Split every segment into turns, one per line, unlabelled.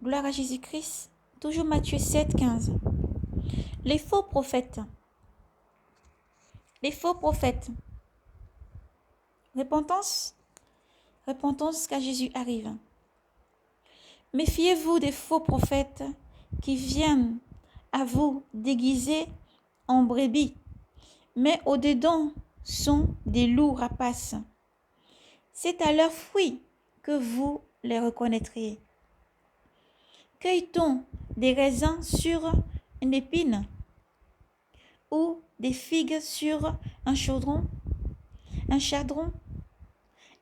Gloire à Jésus-Christ. Toujours Matthieu 7, 15. Les faux prophètes. Les faux prophètes. Repentance. Repentance car Jésus arrive. Méfiez-vous des faux prophètes qui viennent à vous déguisés en brebis, mais au-dedans sont des loups rapaces. C'est à leurs fruits que vous les reconnaîtrez. Cueille-t-on des raisins sur une épine ou des figues sur un chaudron, un chardon?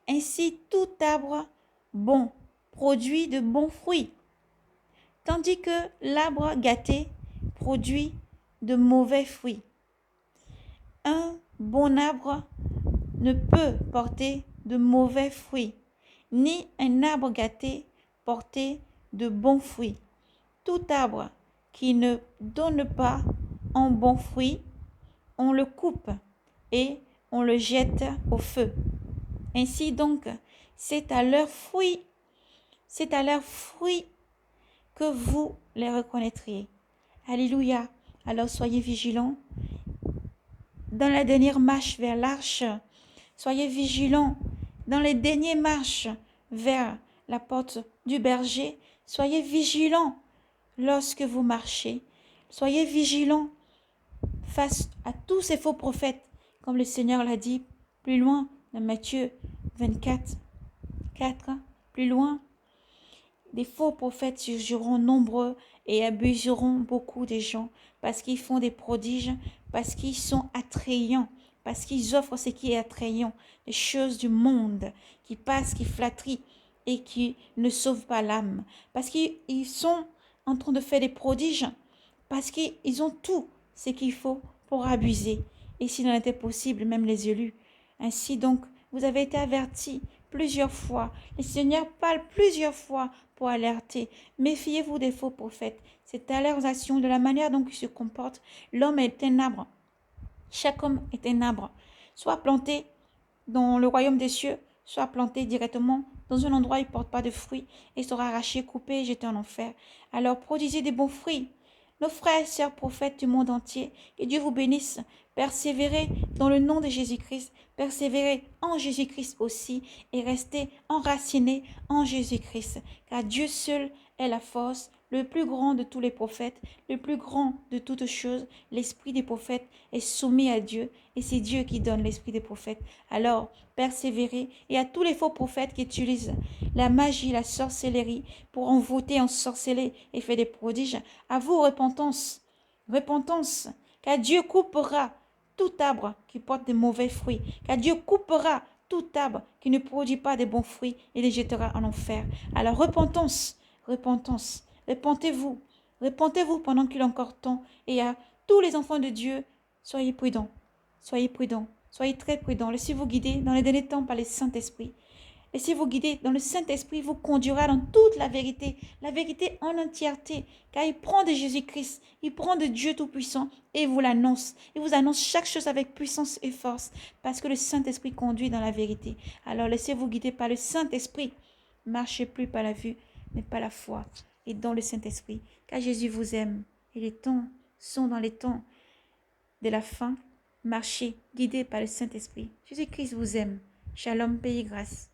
Ainsi tout arbre bon produit de bons fruits, tandis que l'arbre gâté produit de mauvais fruits. Un bon arbre ne peut porter de mauvais fruits, ni un arbre gâté porter de bons fruits. Tout arbre qui ne donne pas un bon fruit, on le coupe et on le jette au feu. Ainsi donc, c'est à leurs fruits que vous les reconnaîtrez. Alléluia. Alors soyez vigilants. Dans la dernière marche vers l'arche, soyez vigilants. Dans les dernières marches vers la porte du berger, soyez vigilants lorsque vous marchez. Soyez vigilants face à tous ces faux prophètes, comme le Seigneur l'a dit plus loin dans Matthieu 24, 4, plus loin. Des faux prophètes surgiront nombreux et abuseront beaucoup des gens parce qu'ils font des prodiges, parce qu'ils sont attrayants, parce qu'ils offrent ce qui est attrayant, les choses du monde qui passent, qui flatterient et qui ne sauvent pas l'âme, parce qu'ils sont en train de faire des prodiges, parce qu'ils ont tout ce qu'il faut pour abuser. Et s'il en était possible, même les élus. Ainsi donc, vous avez été avertis plusieurs fois. Le Seigneur parle plusieurs fois pour alerter. Méfiez-vous des faux prophètes. C'est à leurs actions, de la manière dont ils se comportent. L'homme est un arbre. Chaque homme est un arbre. Soit planté dans le royaume des cieux, soit planté directement dans un endroit où il ne porte pas de fruits et sera arraché, coupé et jeté en enfer. Alors produisez des bons fruits. Nos frères et sœurs prophètes du monde entier, que Dieu vous bénisse. Persévérez dans le nom de Jésus-Christ. Persévérez en Jésus-Christ aussi et restez enracinés en Jésus-Christ. Car Dieu seul est la force, le plus grand de tous les prophètes, le plus grand de toutes choses. L'esprit des prophètes est soumis à Dieu et c'est Dieu qui donne l'esprit des prophètes. Alors, persévérez et à tous les faux prophètes qui utilisent la magie, la sorcellerie pour envoûter, ensorceler et faire des prodiges, à vous repentance, repentance, car Dieu coupera tout arbre qui porte de mauvais fruits, car Dieu coupera tout arbre qui ne produit pas de bons fruits et les jettera en enfer. Alors repentance, repentance, repentez-vous, repentez-vous pendant qu'il est encore temps. Et à tous les enfants de Dieu, soyez prudents, soyez très prudents. Laissez-vous guider dans les derniers temps par le Saint-Esprit. Laissez-vous guider dans le Saint-Esprit, vous conduira dans toute la vérité en entièreté, car il prend de Jésus-Christ, il prend de Dieu Tout-Puissant et il vous l'annonce. Il vous annonce chaque chose avec puissance et force, parce que le Saint-Esprit conduit dans la vérité. Alors laissez-vous guider par le Saint-Esprit. Marchez plus par la vue, mais par la foi et dans le Saint-Esprit, car Jésus vous aime. Et les temps sont dans les temps de la fin. Marchez, guidés par le Saint-Esprit. Jésus-Christ vous aime. Shalom, paix et grâce.